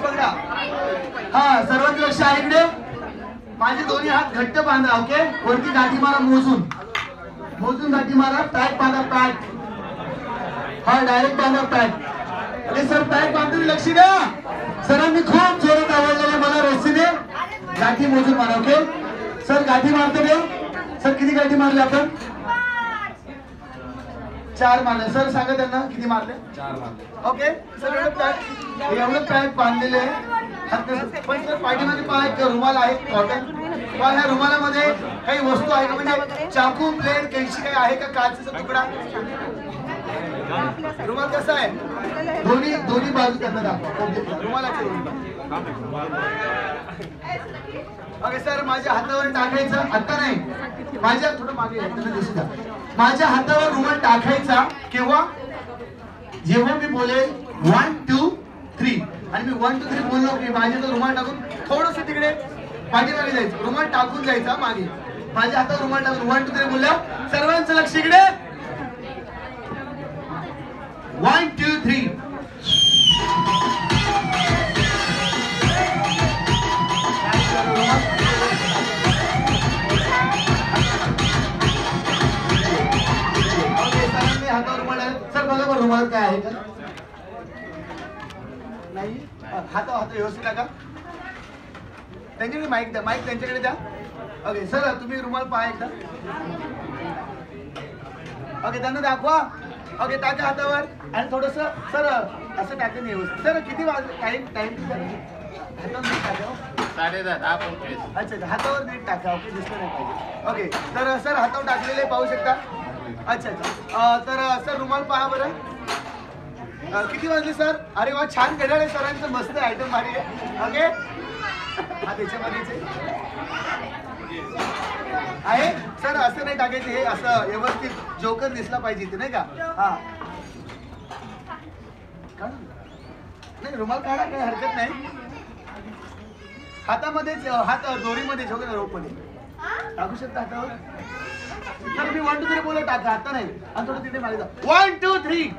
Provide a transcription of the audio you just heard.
पकडा. हा सर्वांचं लक्ष आहे इकडे. माझे दोन्ही हात घट्ट बांधा. ओके वरती गाठी मारा मोजून गाठी मारा. पॅक बांधा पॅक. हा डायरेक्ट बांधा पॅक. अरे सर पॅक बांधून लक्ष द्या. सरांनी खूप जोरात आवडलेले मला रस्सीने गाठी मोजून मारा. ओके सर गाठी मारते रे. सर किती गाठी मारले आपण? 4 मारले. सर सांगा त्यांना किती मारले? 4 मारले. ओके सर एवढं पॅक बांधलेले पण सर पाठीमागे पहा एक रुमाल आहे कॉटन. पण ह्या रुमालामध्ये काही वस्तू आहे का? म्हणजे चाकू ब्लेड कैची काही आहे का? काचेचा तुकडा. रुमाल कसा आहे? दोन्ही बाजू त्यांना दाखवा रुमालाची. ओके सर माझ्या हातावर टाकायचं. आता नाही माझ्या थोडं मागे दिसू द्या. माझ्या हातावर रुमाल टाकायचा केव्हा? जेव्हा मी बोलेल 1 2 3 आणि मी 1 2 3 बोललो की माझ्या तो रुमाल टाकून थोडस तिकडे पाठीमागे जायचं. रुमाल टाकून जायचा मागे. माझ्या हातावर रुमाल टाकून 1 2 3 बोलल्या. सर्वांचं लक्ष इकडे. 1 2 3. हातावर रुमाल आहे. सर बघा बरं रुमाल काय आहे का नाही. हातावर व्यवस्थित टाका. त्यांच्याकडे माईक द्या. माईक त्यांच्याकडे द्या. ओके सर तुम्ही रुमाल पहा एकदा. ओके त्यांना दाखवा. ओके टाका हातावर आणि थोडस सर असं टाका नाही व्यवस्थित. सर किती वाजले? टाइम हातावर नीट टाका. 10:30. अच्छा हातावर नीट टाका. ओके दिसलं नाही पाहिजे. ओके तर सर हातावर टाकलेले पाहू शकता. अच्छा तर सर रुमाल पहा बरं. किती वाजले सर? अरे वा छान घड्याळ आहे सरांचं. मस्त आयटम भारी आहे. ओके हा त्याच्यामध्येच आहे सर. असं नाही टाकायचं. हे असं व्यवस्थित जोकर दिसला पाहिजे ते नाही का? हा नाही रुमाल काढा काही हरकत नाही. हातामध्येच हात दोरीमध्ये रोपमध्ये टाकू शकता हातावर. सर मी 1 2 3 बोलत टाका. आता नाही आणि थोडं तिथे मागे जा. 1 2 3.